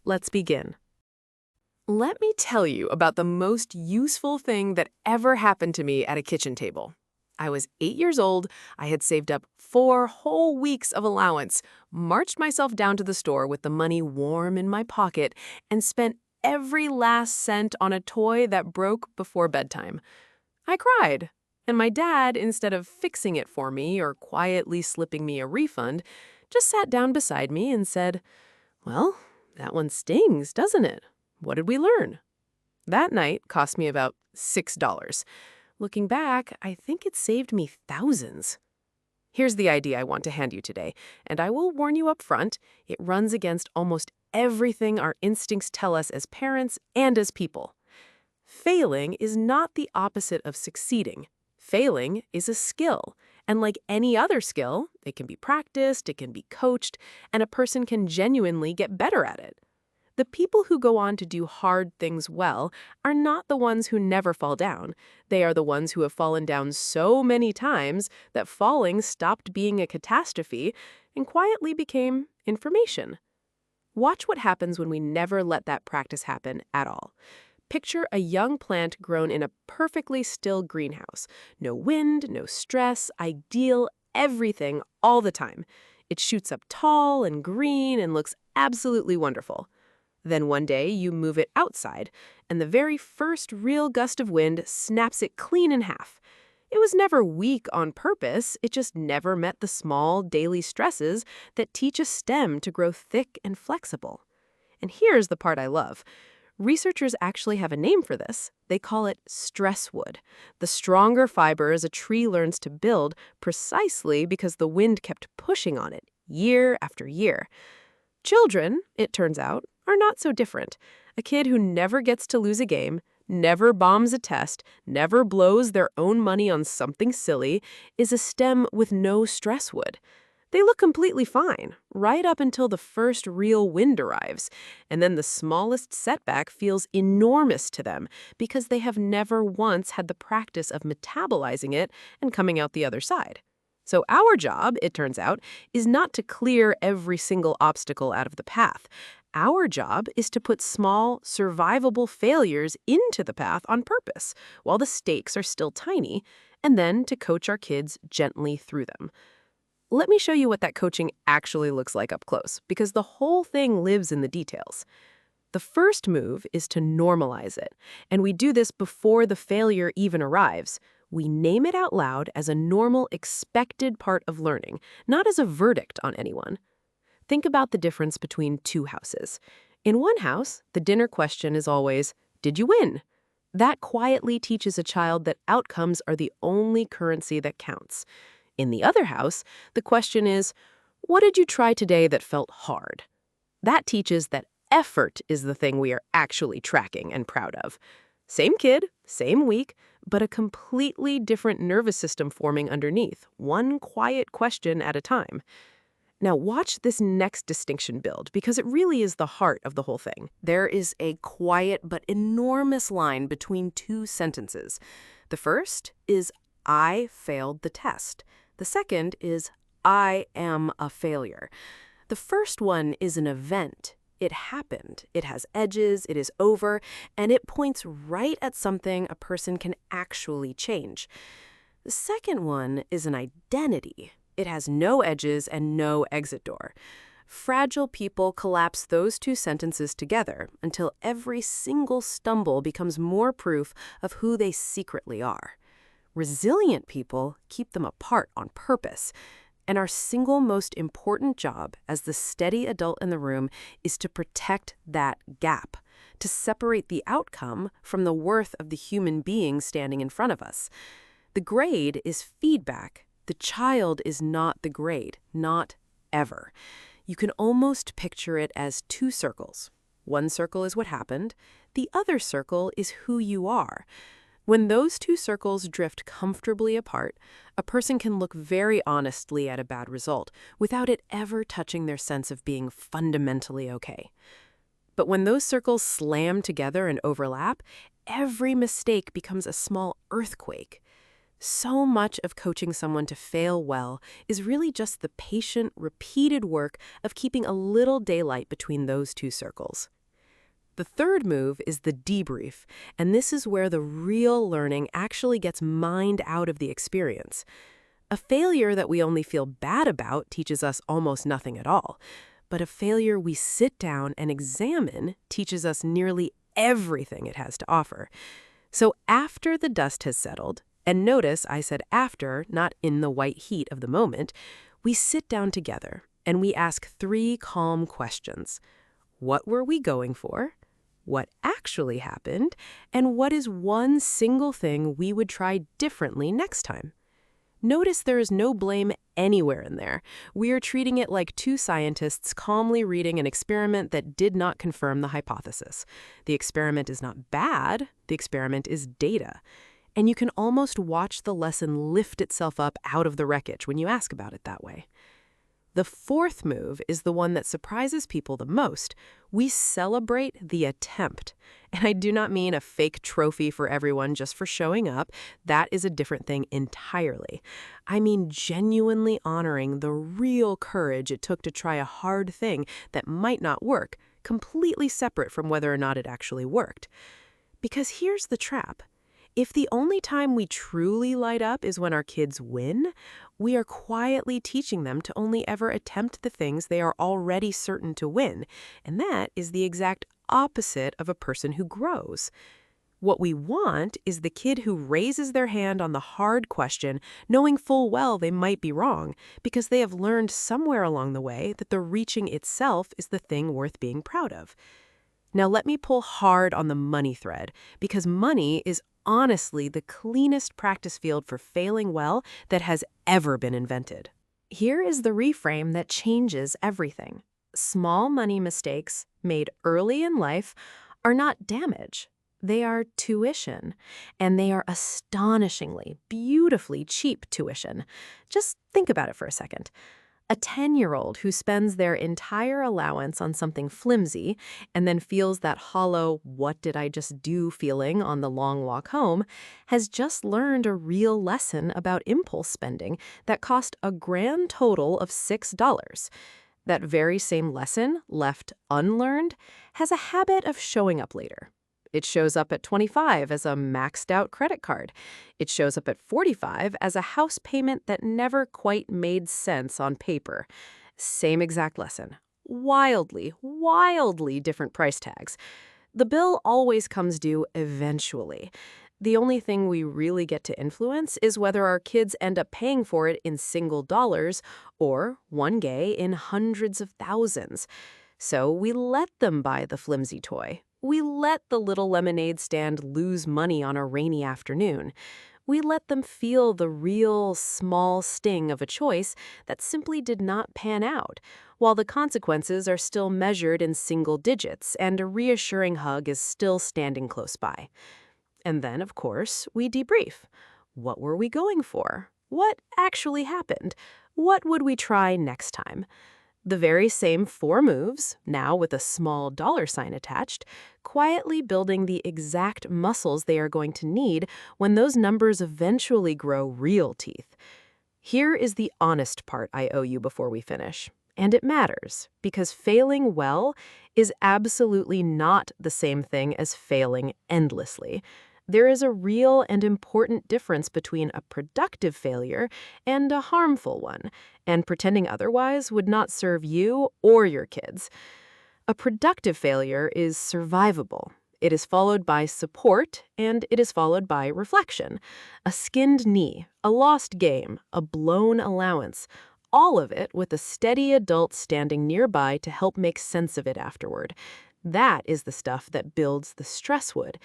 Let's begin. Let me tell you about the most useful thing that ever happened to me at a kitchen table. I was 8 years old, I had saved up 4 whole weeks of allowance, marched myself down to the store with the money warm in my pocket, and spent every last cent on a toy that broke before bedtime. I cried, and my dad, instead of fixing it for me or quietly slipping me a refund, just sat down beside me and said, "Well, that one stings, doesn't it? What did we learn?" That night cost me about $6. Looking back, I think it saved me thousands. Here's the idea I want to hand you today, and I will warn you up front, it runs against almost everything our instincts tell us as parents and as people. Failing is not the opposite of succeeding. Failing is a skill, and like any other skill, it can be practiced, it can be coached, and a person can genuinely get better at it. The people who go on to do hard things well are not the ones who never fall down. They are the ones who have fallen down so many times that falling stopped being a catastrophe and quietly became information. Watch what happens when we never let that practice happen at all. Picture a young plant grown in a perfectly still greenhouse. No wind, no stress, ideal, everything all the time. It shoots up tall and green and looks absolutely wonderful. Then one day you move it outside, and the very first real gust of wind snaps it clean in half. It was never weak on purpose, it just never met the small daily stresses that teach a stem to grow thick and flexible. And here's the part I love. Researchers actually have a name for this. They call it stress wood, the stronger fibers a tree learns to build precisely because the wind kept pushing on it year after year. Children, it turns out, are not so different. A kid who never gets to lose a game, never bombs a test, never blows their own money on something silly, is a stem with no stress wood. They look completely fine, right up until the first real wind arrives, and then the smallest setback feels enormous to them because they have never once had the practice of metabolizing it and coming out the other side. So our job, it turns out, is not to clear every single obstacle out of the path. Our job is to put small, survivable failures into the path on purpose, while the stakes are still tiny, and then to coach our kids gently through them. Let me show you what that coaching actually looks like up close, because the whole thing lives in the details. The first move is to normalize it, and we do this before the failure even arrives. We name it out loud as a normal, expected part of learning, not as a verdict on anyone. Think about the difference between two houses. In one house, the dinner question is always, "Did you win?" That quietly teaches a child that outcomes are the only currency that counts. In the other house, the question is, "What did you try today that felt hard?" That teaches that effort is the thing we are actually tracking and proud of. Same kid, same week, but a completely different nervous system forming underneath, one quiet question at a time. Now watch this next distinction build, because it really is the heart of the whole thing. There is a quiet but enormous line between two sentences. The first is, "I failed the test." The second is, "I am a failure." The first one is an event. It happened. It has edges, it is over, and it points right at something a person can actually change. The second one is an identity. It has no edges and no exit door. Fragile people collapse those two sentences together until every single stumble becomes more proof of who they secretly are. Resilient people keep them apart on purpose. And our single most important job as the steady adult in the room is to protect that gap, to separate the outcome from the worth of the human being standing in front of us. The grade is feedback. The child is not the grade, not ever. You can almost picture it as two circles. One circle is what happened. The other circle is who you are. When those two circles drift comfortably apart, a person can look very honestly at a bad result without it ever touching their sense of being fundamentally okay. But when those circles slam together and overlap, every mistake becomes a small earthquake. So much of coaching someone to fail well is really just the patient, repeated work of keeping a little daylight between those two circles. The third move is the debrief, and this is where the real learning actually gets mined out of the experience. A failure that we only feel bad about teaches us almost nothing at all, but a failure we sit down and examine teaches us nearly everything it has to offer. So after the dust has settled, and notice I said after, not in the white heat of the moment, we sit down together and we ask 3 calm questions. What were we going for? What actually happened? And what is one single thing we would try differently next time? Notice there is no blame anywhere in there. We are treating it like 2 scientists calmly reading an experiment that did not confirm the hypothesis. The experiment is not bad, the experiment is data. And you can almost watch the lesson lift itself up out of the wreckage when you ask about it that way. The fourth move is the one that surprises people the most. We celebrate the attempt. And I do not mean a fake trophy for everyone just for showing up. That is a different thing entirely. I mean genuinely honoring the real courage it took to try a hard thing that might not work, completely separate from whether or not it actually worked. Because here's the trap. If the only time we truly light up is when our kids win, we are quietly teaching them to only ever attempt the things they are already certain to win, and that is the exact opposite of a person who grows. What we want is the kid who raises their hand on the hard question, knowing full well they might be wrong, because they have learned somewhere along the way that the reaching itself is the thing worth being proud of. Now let me pull hard on the money thread, because money is honestly the cleanest practice field for failing well that has ever been invented. Here is the reframe that changes everything. Small money mistakes made early in life are not damage. They are tuition, and they are astonishingly, beautifully cheap tuition. Just think about it for a second. A 10-year-old who spends their entire allowance on something flimsy and then feels that hollow, what did I just do feeling on the long walk home, has just learned a real lesson about impulse spending that cost a grand total of $6. That very same lesson, left unlearned, has a habit of showing up later. It shows up at 25 as a maxed out credit card. It shows up at 45 as a house payment that never quite made sense on paper. Same exact lesson. Wildly, wildly different price tags. The bill always comes due eventually. The only thing we really get to influence is whether our kids end up paying for it in single dollars or, one gay, in hundreds of thousands. So we let them buy the flimsy toy. We let the little lemonade stand lose money on a rainy afternoon. We let them feel the real, small sting of a choice that simply did not pan out, while the consequences are still measured in single digits and a reassuring hug is still standing close by. And then, of course, we debrief. What were we going for? What actually happened? What would we try next time? The very same 4 moves, now with a small dollar sign attached, quietly building the exact muscles they are going to need when those numbers eventually grow real teeth. Here is the honest part I owe you before we finish. And it matters, because failing well is absolutely not the same thing as failing endlessly. There is a real and important difference between a productive failure and a harmful one, and pretending otherwise would not serve you or your kids. A productive failure is survivable. It is followed by support, and it is followed by reflection. A skinned knee, a lost game, a blown allowance, all of it with a steady adult standing nearby to help make sense of it afterward. That is the stuff that builds the stress wood.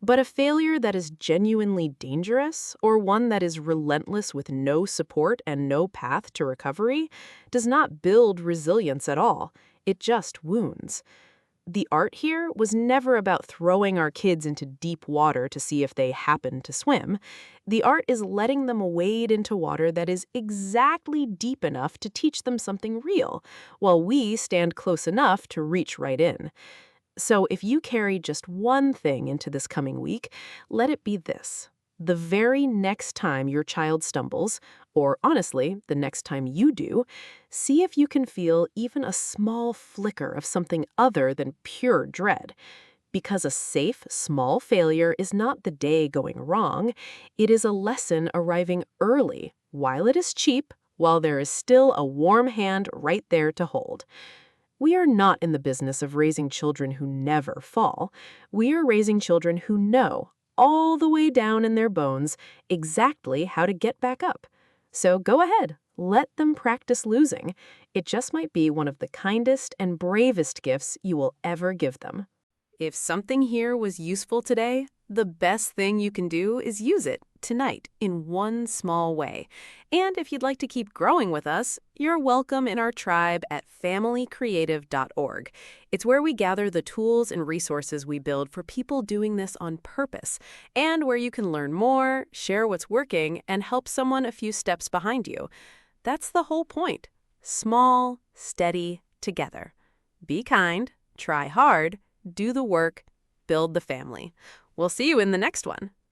But a failure that is genuinely dangerous, or one that is relentless with no support and no path to recovery, does not build resilience at all. It just wounds. The art here was never about throwing our kids into deep water to see if they happen to swim. The art is letting them wade into water that is exactly deep enough to teach them something real, while we stand close enough to reach right in. So if you carry just one thing into this coming week, let it be this. The very next time your child stumbles, or honestly, the next time you do, see if you can feel even a small flicker of something other than pure dread. Because a safe, small failure is not the day going wrong, it is a lesson arriving early, while it is cheap, while there is still a warm hand right there to hold. We are not in the business of raising children who never fall. We are raising children who know, all the way down in their bones, exactly how to get back up. So go ahead, let them practice losing. It just might be one of the kindest and bravest gifts you will ever give them. If something here was useful today, the best thing you can do is use it tonight in one small way. And if you'd like to keep growing with us, you're welcome in our tribe at familycreative.org. It's where we gather the tools and resources we build for people doing this on purpose, and where you can learn more, share what's working, and help someone a few steps behind you. That's the whole point. Small, steady, together. Be kind, try hard, do the work, build the family. We'll see you in the next one.